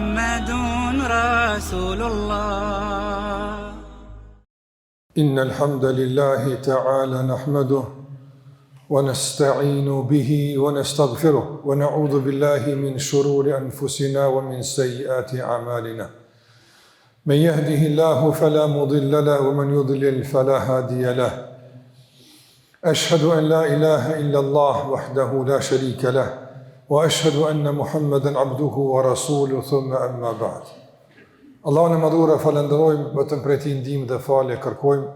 محمد رسول الله. إن الحمد لله تعالى نحمده ونستعين به ونستغفره ونعوذ بالله من شرور أنفسنا ومن سيئات أعمالنا. من يهده الله فلا مضل له ومن يضلل فلا هادي له. أشهد أن لا إله إلا الله وحده لا شريك له وأشهد أن محمدا عبده ورسوله ثم أما بعد. Allahun e madhur e falenderojmë, vetëm prej tij ndihmë dhe falje kërkojmë.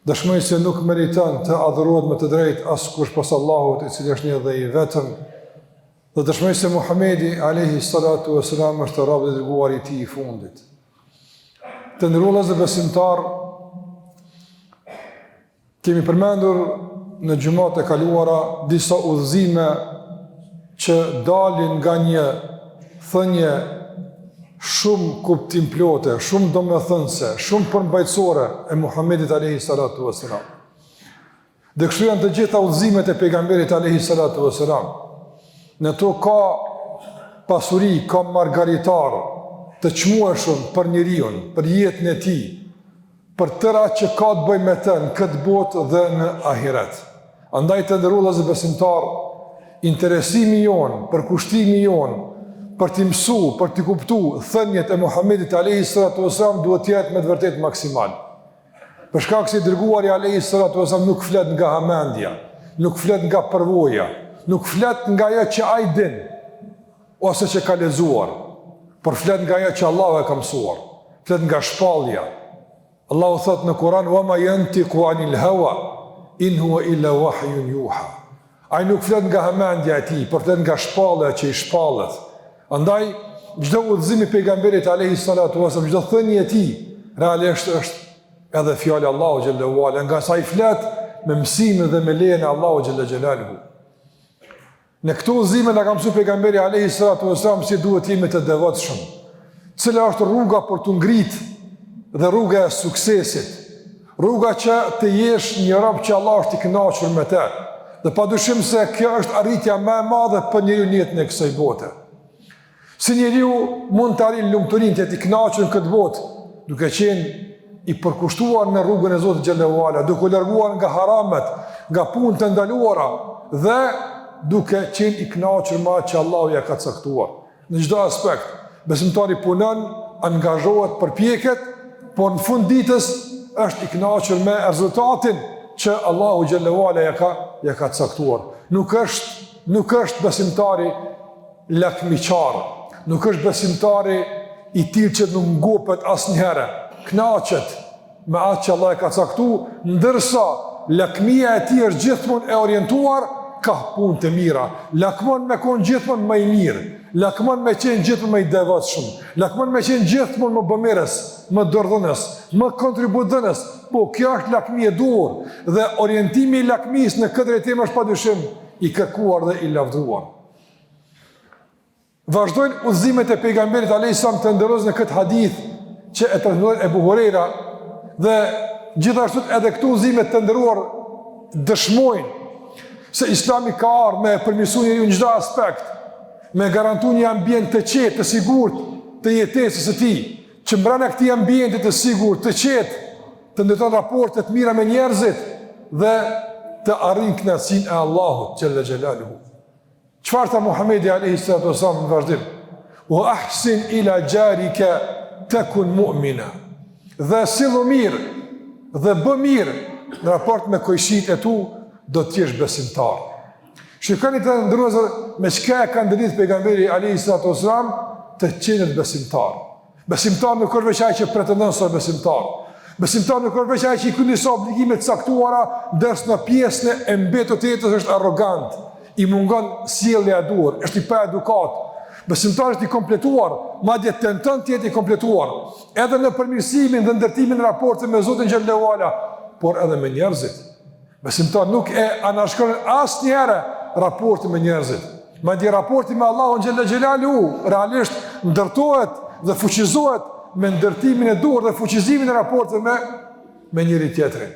Dëshmoj se nuk meriton të adhurohet me të drejtë askush pas Allahut, i cili është një dhe i vetëm. Dhe dëshmoj se Muhamedi alayhi salatu wasalam është rob i dërguar i tij i fundit. Të nderuar vëllezër besimtar, kemi përmendur në gjumat e kaluara disa udhëzime që dalin nga një thënie shumë kuptimplote, shumë domethënëse, shumë përmbajtësore e Muhamedit alayhi salatu wasalam. Dhe kështu janë të gjitha udhëzimet e pejgamberit alayhi salatu wasalam. Në to ka pasuri, ka margaritar të çmueshëm për njeriu, për jetën e tij, për tëra që ka të bëjë me të në këtë botë dhe në ahiret. Andaj të nderuar vëllezër besimtar, interesimi jon, përkushtimi jon për t'i mësu, për t'i kuptu thënjet e Muhamedit alayhi salatu wasalam duhet të jetë me të vërtetë maksimal. Për shkak se i dërguari alayhi salatu wasalam nuk flet nga hamendja, nuk flet nga përvoja, nuk flet nga ajo që ai din ose që ka lexuar, por flet nga ajo që Allahu e ka mësuar, flet nga shpallja. Allahu thot në Kur'an: "Wa ma yantiqu 'anil hawa in huwa illa wahyun yuha." Ai nuk flet nga hamendja e tij, por flet nga shpallja që i shpallet. Andaj, çdo udhëzim i pejgamberit alayhi salatu wasallam, çdo thënie e tij, realisht është edhe fjalë Allahu xhallahu ala, nga sa i flet me mësimin dhe me lejen e Allahu xhallahu xhelaluhu. Në këto udhëzime na ka mësuar pejgamberi alayhi salatu wasallam si duhet jemi të devotshëm, cila është rruga për të ngritë dhe rruga e suksesit, rruga që të jesh një rob që Allah është i kënaqur me të. Dhe padyshim se kjo është arritja më e madhe për njeriu në jetën e kësaj bote. Si njeriu mund të arrijë lumturinë të i kënaqur në këtë botë, duke qenë i përkushtuar në rrugën e Zotit xhallahu ala, duke larguar nga haramet, nga punët e ndaluara dhe duke qenë i kënaqur me atë që Allahu ja ka caktuar. Në çdo aspekt, besimtari punon, angazhohet, përpjeket, por në fund ditës është i kënaqur me rezultatin që Allahu xhallahu ala ja ka caktuar. Nuk është besimtari lakmiqar, nuk është besimtari i tillë që nuk ngopet asnjëherë, kënaqet me atë që Allah e ka caktuar, ndërsa lakmia e tij është gjithmonë e orientuar ka punë të mira, lakmon me kon gjithmonë më i mirë, lakmon me qenë gjithmonë më i devotshëm, lakmon me qenë gjithmonë më bëmirës, më dordhënës, më kontributës. Po kjo është lakmia e duhur dhe orientimi i lakmisë në këtë drejtim është padyshim i kërkuar dhe i lavdëruar. Vazhdojnë udhëzimet e pejgamberit alayhis salam të nderozë në këtë hadith që e transmeton Ebu Huraira dhe gjithashtu edhe këto udhëzime të nderuar dëshmojnë se Islami ka ardhur me përmirësuar njeriu në çdo aspekt, me garantuar një ambient të qetë, të sigurt të jetesës së tij, që brenda këtij ambienti të sigurt, të qetë, të ndërton raporte të mira me njerëzit dhe të arrijë kënaqësinë e Allahut xhalla xhelaluhu. Çfarë tha Muhamedi alayhi salatu wasallam në vazhdim? "Wa ahsin ila jarika takun mu'mina." Dhe sillu mirë dhe bë mirë në raport me koqësitë e tu, do të jesh besimtar. Shikoni të ndërruar me çka e ka ndërit pejgamberi alayhi salatu wasallam të qenë besimtar. Besimtar nuk është veç ai që pretendon se është besimtar. Besimtar nuk është veç ai që i kryen obligimet e caktuara, ndërsa në pjesën e mbetur të jetës është arrogant, i mungon sjellja e duhur, është i pa edukat. Besimtari është i kompletuar, madje tenton të jetë i kompletuar, edhe në përmirësimin dhe ndërtimin e raportit me Zotin xhallahu ala, por edhe me njerëzit. Besimtari nuk e anashkron asnjëherë raportin me njerëzit. Madje raporti me Allahun xhallahu xhelalu realisht ndërtohet dhe fuqizohet me ndërtimin e duhur dhe fuqizimin e raportit me njëri tjetrin.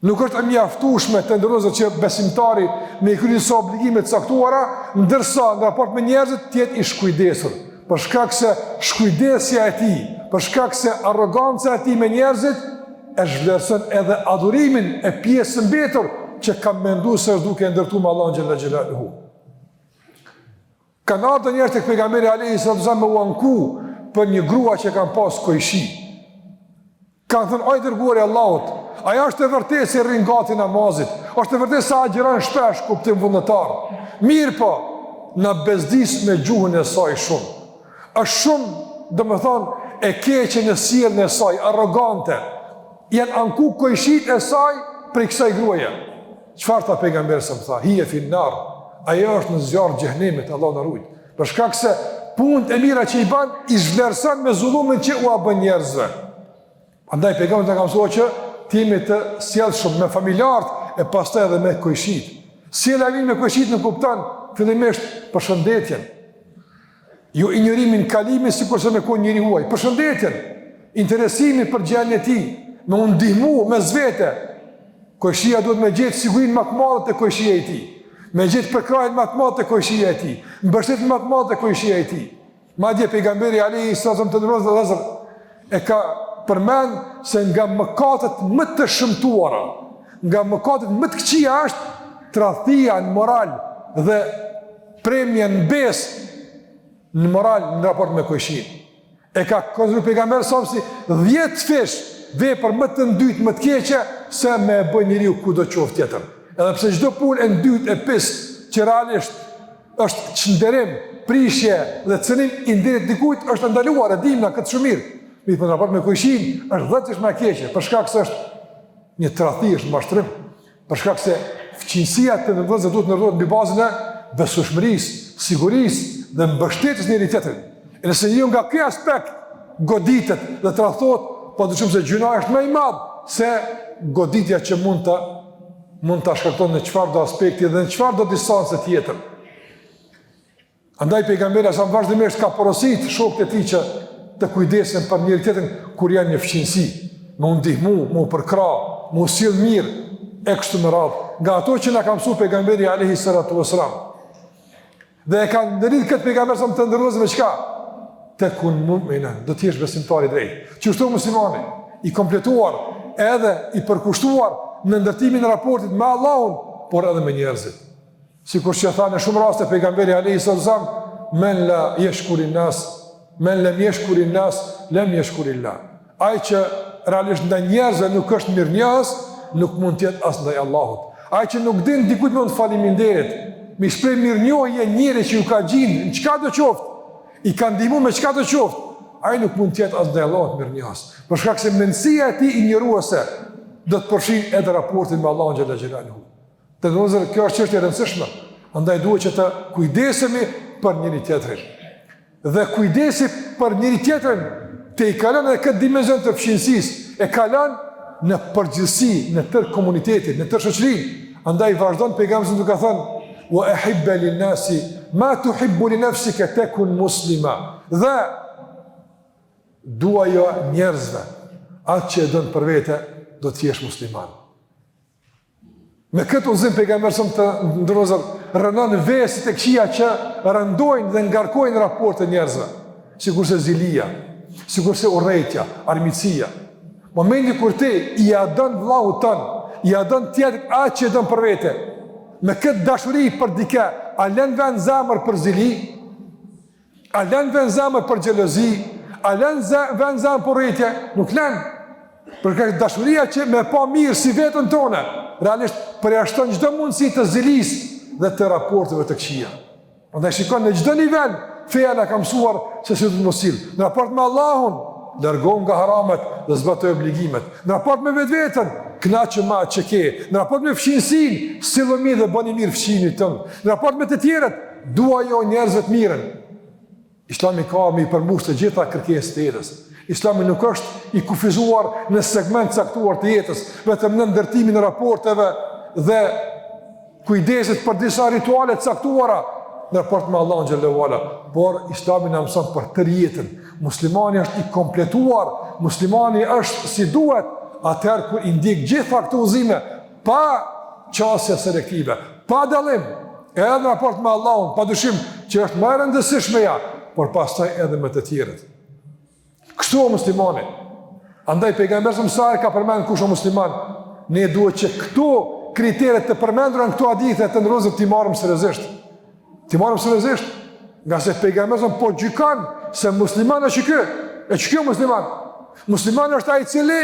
Nuk është e mjaftueshme të ndërozë që besimtari me i kryen sa obligime të caktuara, ndërsa në raport me njerëzit të jetë i shkujdesur. për shkak se shkujdesja e tij, për shkak se arroganca e tij me njerëzit, e zhvlerëson edhe adhurimin e pjesë mbetur që ka menduar se është duke ndërtuar me Allahun xhalla xhelaluhu. Kanë ardhur njerëz tek pejgamberi alayhi salatu wasallam me uanku për një grua që kanë pas kojshi. Kanë thënë, oj dërguari i Allahut, ajo është e vërtetë se rrin gati namazit, është e vërtetë se agjiron shpesh, kuptim vullnetar. Mirë po, na bezdis me gjuhën e saj shumë. Është shumë, domethënë, e keqe në sjelljen e saj, arrogante. Janë anku kojshit e saj për kësaj gruaje. Çfarë tha pejgamberi sa më tha? Hiya fi nar. Ajo është në zjarr xhenemit, Allah na ruaj. Për shkak se punët e mira që i bën i zhvlerëson me zullumin që u bën njerëzve. Andaj pejgamberi ka mësuar që timi të sjellshëm me familjarët e pastaj edhe me kojshit. Sjellja me kojshit në kupton fillimisht përshëndetjen. Jo injorimin, kalimin sikurse me kon njëri huaj. Përshëndetjen, interesimin për gjendjen e tij, me u ndihmu me zvete. Kojshia duhet me gjetë sigurinë më të madhe te kojshia e tij. Me gjetë përkrahjen më të madhe te kojshia e tij. Mbështetjen më të madhe te kojshia e tij. Madje pejgamberi alayhi sallam të ndërrozë e ka përmend se nga mëkatet më të shëmtuara, nga mëkatet më të këqija është tradhtia në moral dhe premja në besë në moral në raport me kojshin. E ka konsideruar pejgamberi sa si 10 fish vepër më të ndytë, më të keqe se me bën njeriu kudo qoftë tjetër. Edhe pse çdo punë e ndytë e pisë që realisht është çnderim, prishje dhe cënim i nderit dikujt është ndaluar, e dim na këtë shumë mirë. Mi për në raport me kojshin është 10 më e keqe, për shkak se është një tradhti, është mashtrim, për shkak se fqinësia të ndërvëzë duhet ndërtohet mbi bazën e besueshmërisë, sigurisë dhe mbështetjes njëri tjetrit. E nëse njëu nga ky aspekt goditet dhe tradhtohet, po dyshim se gjyna është më i madh se goditja që mund ta shkakton në çfarëdo aspekti dhe në çfarëdo distancë tjetër. Andaj pejgamberi sa vazhdimisht ka porositur shokët e tij që të kujdesen për njëri tjetrin kur janë në fqinësi, me u ndihmu, me u përkrah, me u sjell mirë e kështu me radhë, nga ato që na ka mësuar pejgamberi alayhi salatu wasalam. Dhe e kanë ndërit këtë pejgamber sa më të ndërrozë me çka? Tekun mu'minan, do të jesh besimtar i drejtë. Qështu muslimani, i kompletuar edhe i përkushtuar në ndërtimin e raportit me Allahun, por edhe me njerëzit. Sikur që tha në shumë raste pejgamberi alayhi salatu wasalam, men la yashkurin nas, men lam yashkurin nas, lam yashkurillah. Ai që realisht ndaj njerëzve nuk është mirënjohës, nuk mund të jetë as ndaj Allahut. Ai që nuk din dikujt mund faleminderit, mi shpreh mirënjohje njëri që ju ka gjinë, në çka do qoftë, i ka ndihmu me çka do qoftë, ai nuk mund të jetë as ndaj Allahut mirënjohës. Për shkak se mendësia e tij injoruese do të përfshin edhe raportin me Allahun xhalla xhelaluhu. Të ndonjëherë kjo është çështje e rëndësishme, andaj duhet që të kujdesemi për njëri tjetrin. Dhe kujdesi për njëri tjetrin te i kalon edhe këtë dimension të fqinësisë, e kalon në përgjithësi, në tërë komunitetin, në tërë shoqërinë. Andaj vazhdon pejgamberi duke thënë: "Wa ahibba lin-nasi ma tuhibbu li nafsika takun muslima." Dhe duajo njerëzve atë që e don për vete, do të jesh musliman. Me këtë udhëzim pejgamberi të ndrozur rënon vesit e këqija që rëndojnë dhe ngarkojnë raportet e njerëzve, sikurse zilia, sikurse urrëtia, armiqësia. Momenti kur ti i don vllaut tën, i don tjetrit atë që don për vete, me këtë dashuri për dikë, a lën vend zemër për zili? A lën vend zemër për xhelozi? A lën vend zemër për urrëtie? Nuk lën. Për këtë dashuria që me pa mirë si vetën tonë, realisht përjashton çdo mundësi të zilis dhe të raporteve të këqija. Prandaj shikon në çdo nivel, feja na ka mësuar se si do të mos sill. Në raport me Allahun, largohu nga haramat dhe zbatoj obligimet. Në raport me vetveten, kënaqë me atë që ke. Në raport me fqinësinë, sillu mirë dhe bëni mirë fqinit tënd. Në raport me të tjerët, duajo njerëzve të mirën. Islami ka me i përmbush të gjitha kërkesat e jetës. Islami nuk është i kufizuar në segment caktuar të jetës, vetëm në ndërtimin e raporteve dhe kujdesit për disa rituale caktuara në raport me Allahun xhallahu ala, por Islami na mëson për tërë jetën. Muslimani është i kompletuar, muslimani është si duhet atëherë kur i ndjek gjitha këto udhëzime pa qasje selektive, pa dallim, edhe në raport me Allahun, padyshim që është më e rëndësishmeja por pastaj edhe me të tjerët. Kështu o muslimani. Andaj pejgamberi sa ka përmend kush o musliman, ne duhet që këto kriteret të përmendura në këto hadithe të ndrozë ti marrim seriozisht. Ti marrim seriozisht, nga se pejgamberi po gjykon se muslimani është ky, e çka musliman? Muslimani është ai i cili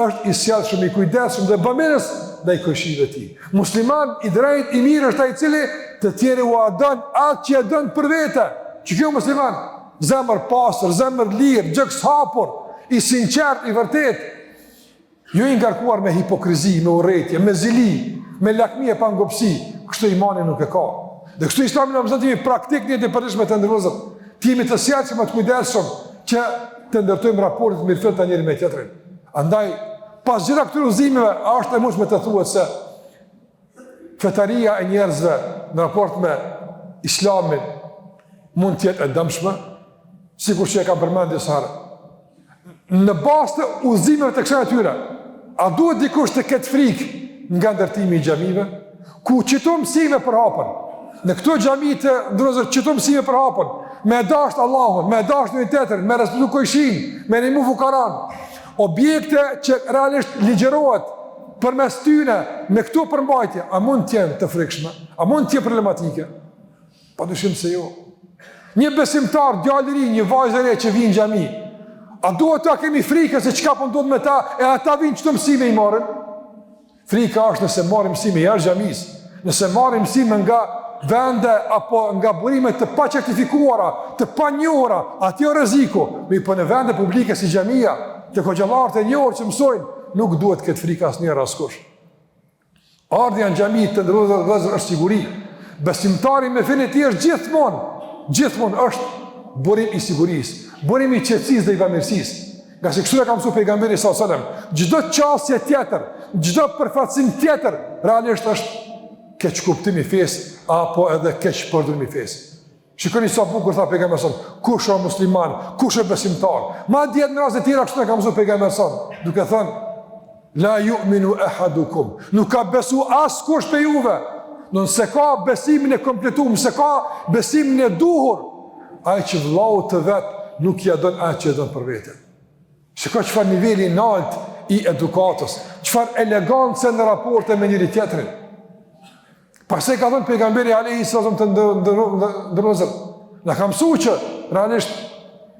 është i sjellshëm, i kujdesshëm dhe bamirës ndaj këshillit të tij. Musliman i drejtë, i mirë është ai i cili të tjerë u adon atë që e don për vete. Çka musliman? Zemër pastër, zemër lirë, gjëks hapur, i sinqert, i vërtet, jo i ngarkuar me hipokrizi, me urrëtie, me zili, me lakmi e pangopsi, kështu imani nuk e ka. Dhe kështu Islami na mëson të jemi praktik në të përgjithshme të ndërrozat, të jemi të sjellshëm, të kujdesshëm që të ndërtojmë raportet mirëfillt njëri me tjetrin. Andaj, pas gjitha këtyre udhëzimeve, është e mundshme të thuhet se fetaria e njerëzve në raport me Islamin mund të jetë e dëmshme, sikur që e kam përmendur disa herë. Në bazë të udhëzimeve të kësaj natyre, a duhet dikush të ketë frikë nga ndërtimi i xhamive, ku çito mësime për hapën? Në këto xhami të ndrozur çito mësime për hapën, me dashur Allahun, me dashur një tjetrin, me respektu kojshin, me nimu fukaran, objekte që realisht ligjërohet përmes tyre me këto përmbajtje, a mund të jenë të frikshme? A mund të jenë problematike? Padyshim se jo. Një besimtar, djalë i ri, një vajzë e re që vjen në xhami, a duhet ta kemi frikë se çka po ndodh me ta e ata vinë çdo mësime i marrin? Frika është nëse marrim mësime jashtë xhamisë, nëse marrim mësime nga vende apo nga burime të pacertifikuara, të panjohura, aty është rreziku. Me po në vende publike si xhamia, të hoxhallarët e njohur që mësojnë, nuk duhet këtë frikë asnjëherë askush. Ardhja në xhami të ndrozur është siguri. Besimtari me fenë e tij është gjithmonë është burim i sigurisë. Burim i qetësisë dhe i bamirësisë. Nga se kështu e ka mësuar pejgamberi sallallahu alajhi wasallam, çdo çështje tjetër, çdo përfaqësim tjetër, realisht është keq kuptimi i fesë apo edhe keq përdorim i fesë. Shikoni sa bukur tha pejgamberi sallallahu alajhi wasallam, kush është musliman, kush është besimtar. Madje në raste të tjera kështu e ka mësuar pejgamberi sallallahu alajhi wasallam, duke thënë la yu'minu ahadukum. Nuk ka besu askush pe juve. Nëse ka besimin e kompletuar, se ka besimin e duhur, ai që vllau të vet nuk ja don atë që don për vete. Shikoj çfarë niveli i lartë i edukatës, çfarë elegancë në raporte me njëri tjetrin. Pastaj ka thënë pejgamberi alayhi sallam të ndërrozë, na ka mësuar që realisht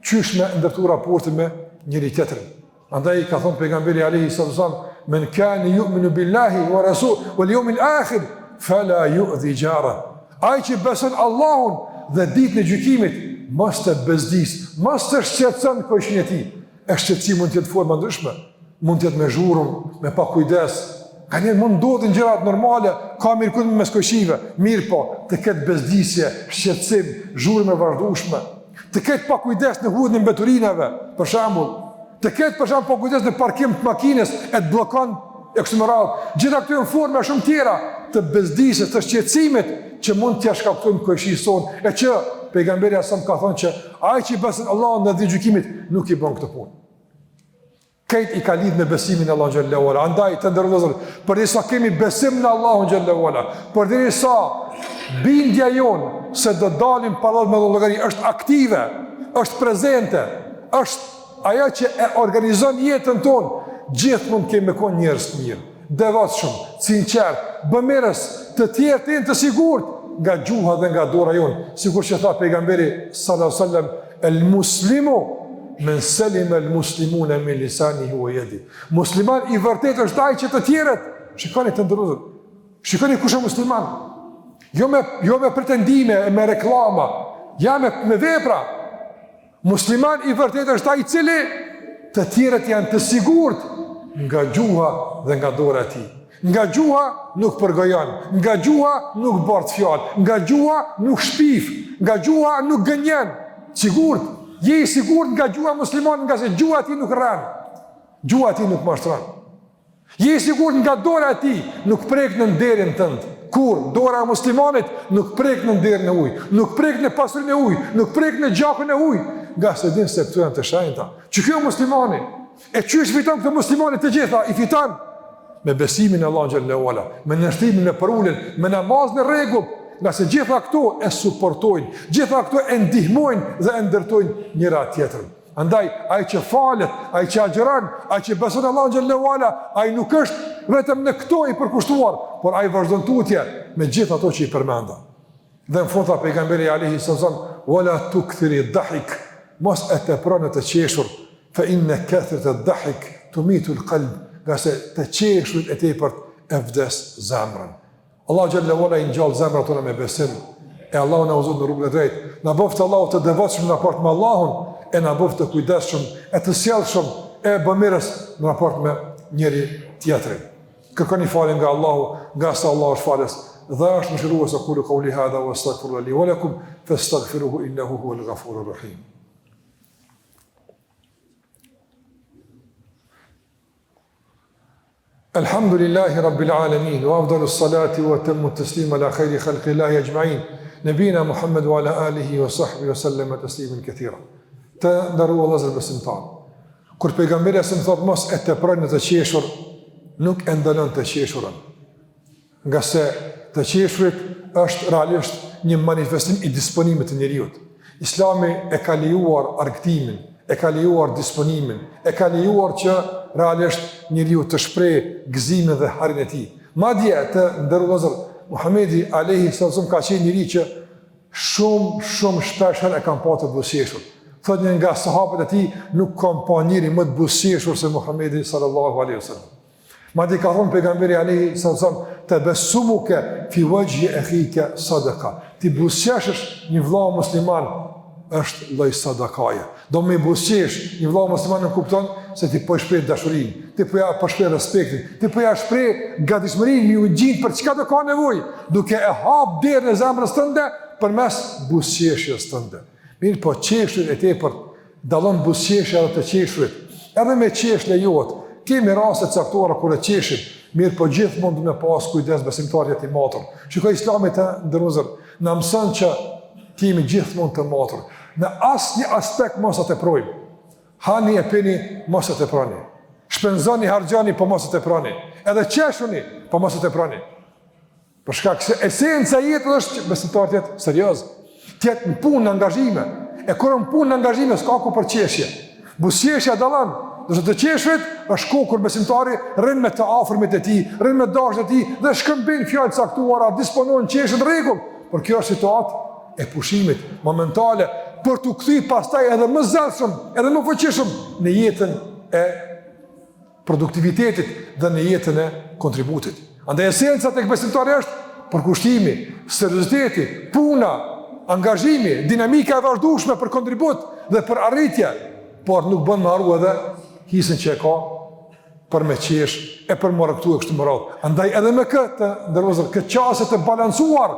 çysh me ndërtu raporte me njëri tjetrin. Andaj ka thënë pejgamberi alayhi sallam, men kana yu'minu billahi wa rasul wal yawmil akhir fala yu'dhi jara. Ai që beson Allahun dhe ditën e gjykimit, mos të bezdis, mos të shqetëson kojshin e tij. E shqetësimi mund të jetë forma ndryshme, mund të jetë me zhurmë, me pa kujdes. Ka njerë mund ndodhin gjërat normale, ka mirëkujtim mes kojshive, mirë po, të ketë bezdisje, shqetësim, zhurmë e vazhdueshme, të ketë pa kujdes në hudhjen e mbeturinave, për shembull, të ketë për shembull pa kujdes në parkim të makinës e të bllokon e kështu me radhë. Gjitha këto janë forma shumë tjera të bezdisjes, të shqetësimit që mund t'ia shkaktojnë kojshin son, e që pejgamberi asam ka thonë që ai që beson Allahun në ditën e gjykimit nuk i bën këtë punë. Këtë i ka lidhë me besimin në Allahun xhallahu ala. Andaj të ndërrozur, përderisa kemi besim në Allahun xhallahu ala, përderisa bindja jonë se do dalim paralel me llogari është aktive, është prezente, është ajo që e organizon jetën tonë, gjithmonë kemi qenë njerëz të mirë, devotshëm, sinqert, bamirës, të tjerë të jenë të sigurt nga gjuha dhe nga dora jonë, sikur që tha pejgamberi sallallahu alaihi wasallam, el muslimu men salima el muslimuna min lisanihi wa yadihi. Musliman i vërtet është ai që të tjerët, shikoni të ndërrozur, shikoni kush është musliman. Jo me pretendime, me reklama, ja me vepra. Musliman i vërtet është ai i cili të tjerët janë të sigurt nga gjuha dhe nga dora e tij. Nga gjuha nuk përgojon, nga gjuha nuk bart fjalë, nga gjuha nuk shpif, nga gjuha nuk gënjen. Sigurt, je i sigurt nga gjuha musliman, nga se gjuha e tij nuk rran. Gjuha e tij nuk mashtron. Je i sigurt nga dora e tij, nuk prek në derin tënd. Kur dora e muslimanit nuk prek në derin e ujit, nuk prek në pasurinë e ujit, nuk prek në gjakun e ujit, nga se din se këtu janë të shenjta. Që kjo muslimani, e çysh fiton këtë muslimani të gjitha, i fiton me besimin e Allahut xhallahu ala, me ndërtimin e përulën, me namazin e rregullt, nga se gjitha këto e suportojnë, gjitha këto e ndihmojnë dhe e ndërtojnë njëra tjetrën. Andaj, ai që falet, ai që agjeron, ai që beson Allahun xhallahu ala, ai nuk është vetëm në këto i përkushtuar, por ai vazhdon tutje me gjithë ato që i përmenda. Dhe në fund tha pejgamberi alayhi sallam, "Wala tukthiri ad-dahik", mos e teproni të qeshur, fa inna kathrata ad-dahik tumitu al-qalb, nga se të qeshurit e tepërt e vdes zemrën. Allah xhallahu ala i ngjall zemrat tona me besim, e Allahu na udhëzon në rrugën e drejtë. Na bëft Allahu të devotshëm në raport me Allahun, e na bëft të kujdesshëm, e të sjellshëm, e bamirës në raport me njëri tjetrin. Kërkoni falje nga Allahu, nga sa Allahu është falës, dhe është mëshirues. Aqulu qawli hadha wa astaghfirullahi li wa lakum fastaghfiruhu innahu huwal ghafurur rahim. Alhamdulillahi rabbil alamin wa afdalus salati wa atammu at-taslim ala khayri khalqillahi ajma'in nabina Muhammad wa ala alihi wa sahbihi wa sallama tasliman katira. Të nderuar vëllezër besimtar, kur pejgamberi sa më thot mos e teproni të qeshur, nuk e ndalon të qeshurën, nga se të qeshurit është realisht një manifestim i disponimit të njeriut. Islami e ka lejuar argëtimin, e ka lejuar disponimin, e ka lejuar që realisht njeriu të shpreh gëzimin dhe harin e tij. Madje të nderuar vëllezër, Muhamedi alayhi sallam ka qenë njëri që shumë shpesh e kanë pasur të buzëqeshur. Thot një nga sahabët e tij, nuk kam pa njëri më të buzëqeshur se Muhamedi sallallahu alaihi wasallam. Madje ka thonë pejgamberi alayhi sallam, "Tabassumuka fi wajhi akhika sadaqa." Ti buzëqesh një vëlla musliman është lloj sadakaje. Do me buzëqesh një vëlla musliman në kupton se ti po shpreh dashurinë, ti po shpreh respektin, ti po shpreh gatishmërinë, mi u gjit për çka do ka nevojë, duke e hap derën e zemrës tënde përmes buzëqeshjes tënde. Mirë, po qeshrit e tepërt dallon buzëqeshja dhe të qeshrit. Edhe me qesh lejohet. Kemi raste caktuara kur e qeshim, mirë, po gjithmonë duhet me pas kujdes besimtarët e matur. Shikoj Islami të ndërrozur, na mëson që kemi gjithmonë të matur. Në asnjë aspekt mos e teprojmë. Hani e pini, mos e teproni. Shpenzoni, harxhani, po mos e teproni. Edhe qeshuni, po mos e teproni. Për shkak se esenca e jetës është besimtarët jetë serioz, të jetë në punë, në angazhime. E kur në punë, në angazhime, s'ka ku për qeshje. Buzëqeshja dallon. Nëse të qeshrit, është kohë kur besimtari rrin me të afërmit e tij, rrin me dashët e tij dhe shkëmbin fjalë caktuara, disponon qeshën rregull. Por kjo është situatë e pushimit momentale për të kthyer pastaj edhe më zellshëm, edhe më fuqishëm në jetën e produktivitetit dhe në jetën e kontributit. Andaj esenca tek besimtari është përkushtimi, serioziteti, puna, angazhimi, dinamika e vazhdueshme për kontribut dhe për arritje, por nuk bën më harru edhe hisën që e ka për me qesh e për më rëktu e kështë më radhë. Andaj edhe me këtë, ndërlozër, këtë qasët e balansuar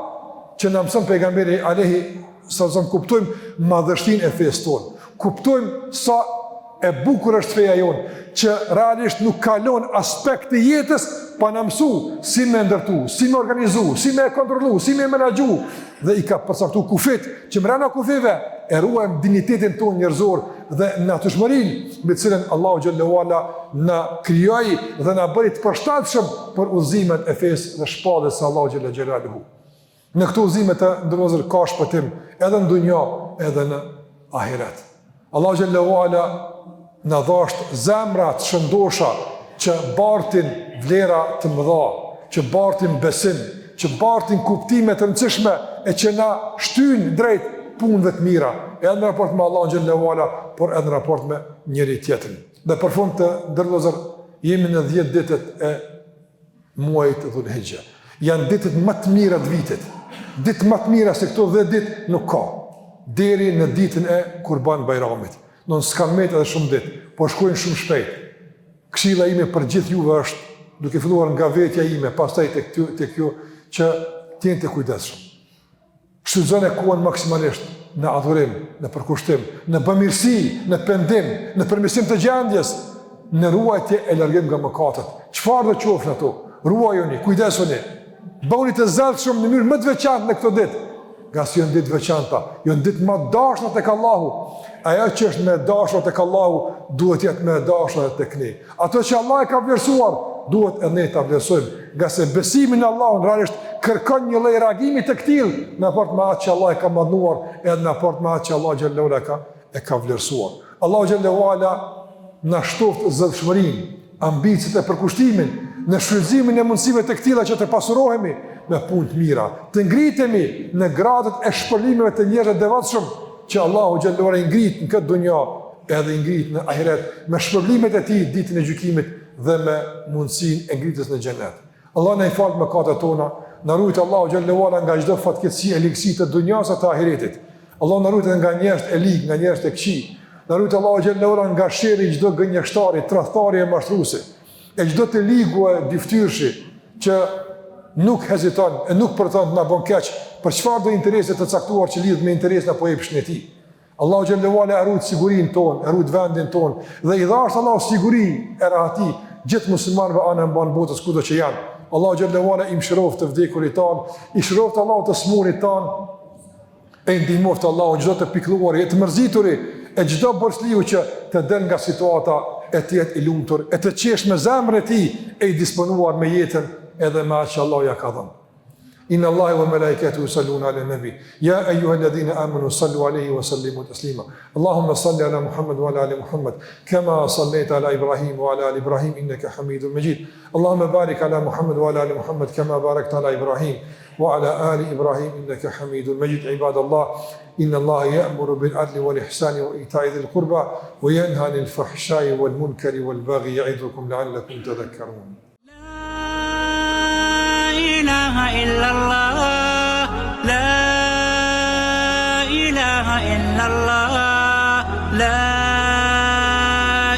që në mësën pejgamberi alayhi sallam, kuptojmë madhështin e fejës tonë, kuptojmë sa e bukur është feja jonë, që realisht nuk kalon aspekt të jetës pa në mësu si me ndërtu, si me organizu, si me kontrolu, si me menagju, dhe i ka përcaktu kufit, që mrena kufive e ruajmë dignitetin tonë njerëzor dhe natyrshmërinë me cilën Allahu xhallahu ala na krijoi dhe na bëri të përshtatshëm për udhëzimet e fesë dhe shpalljes së Allahu xhallahu xhelaluhu. Në këto udhëzime të ndërozur ka shpëtim edhe në dunjë edhe në ahiret. Allahu xhallahu ala na dhasht zemra të shëndosha që bartin vlera të mëdha, që bartin besim, që bartin kuptime të rëndësishme e që na shtyn drejt punëve të mira, edhe në raport me Allahun xhallahu ala, por edhe në raport me njëri tjetrin. Dhe për fund të ndërlozër, jemi në 10 ditët e muajit Dhulhijja. Janë ditët më të mira të vitit. Ditë më të mira se këto 10 ditë nuk ka, deri në ditën e Kurban Bajramit. Në s'kan met edhe shumë ditë, po shkojnë shumë shpejt. Këshilla ime për gjithë juve është, duke filluar nga vetja ime, pastaj tek ju, që t'jeni të kujdesshëm. Shfrytëzoni kohën maksimalisht në adhurim, në përkushtim, në bamirësi, në pendim, në përmirësim të gjendjes, në ruajtje e largim nga mëkatet. Çfarë do qofshin ato? Ruajuni, kujdesuni. Bëuni të zellshëm në mënyrë më të veçantë në këtë ditë. Nga si janë ditë veçanta, janë ditë më dashura tek Allahu. Ajo që është më dashur tek Allahu, duhet jetë më dashur tek ne. Ato që Allah e ka vlerësuar, duhet edhe ne ta vlerësojmë. Nga se besimi në Allahun realisht kërkon një lloj reagimi të tillë në raport me atë që Allah e ka mënduar, edhe në raport me atë që Allah xhallahu ala e ka vlerësuar. Allahu xhallahu ala na shtoft zëvshmërinë, ambicet e përkushtimin, në shfrytëzimin e mundësive të këtilla që të pasurohemi me punë të mira, të ngritemi në gradët e shpërlimeve të njerëzve të devotshëm që Allahu xhallahu ala i ngrit në këtë dunjë edhe i ngrit në ahiret me shpërblimet e tij ditën e gjykimit dhe me mundësinë e ngritjes në xhenet. Allah na i fal mëkatet tona, na ruajt Allahu xhallahu ala nga çdo fatkeqësi e ligësi të dunjës së të ahiretit. Allah na ruajt nga njerëz e ligë, nga njerëz të këqij. Na ruajt Allahu xhallahu ala nga sherri çdo gënjeshtari, tradhtari e mashtruesi. E çdo të ligu e dyftyrshi që nuk heziton e nuk përton të na bën keq për çfarë do interese të caktuar që lidhet me interesin apo epshin e tij. Allahu xhallahu ala ruajt sigurinë tonë, ruajt vendin tonë dhe i dhash Allahu siguri e rahati gjithë muslimanëve anë mban botës kudo që janë. Allahu xhallahu ala i mëshiroft të vdekurit tan, i shëroft Allahu të smunit tan, e ndihmoft Allahu çdo të pikëlluar, të mërzituri e çdo borxhliu që të del nga situata e të jetë i lumtur, e të qesh me zemrën e tij e i disponuar me jetën edhe me atë që Allah ja ka dhënë. Inna Allahi wa malaikatahu yusalluna ala nabi ya ayyuhalladhina amanu sallu alayhi wa sallimu taslima. Allahumma salli ala Muhammad wa ala ali Muhammad kama sallaita ala Ibrahim wa ala ali Ibrahim innaka Hamidum Majid. Allahumma barik ala Muhammad wa ala ali Muhammad kama barakta ala Ibrahim wa ala ali Ibrahim innaka Hamidum Majid. Ibadallah, inna Allaha ya'muru bil adli wal ihsani wa ita'i dhil qurba wa yanha 'anil fahsha'i wal munkari wal baghi ya'idukum la'allakum tadhakkarun. لا إله إلا الله لا إله إلا الله لا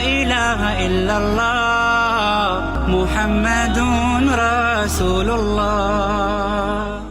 إله إلا الله محمد رسول الله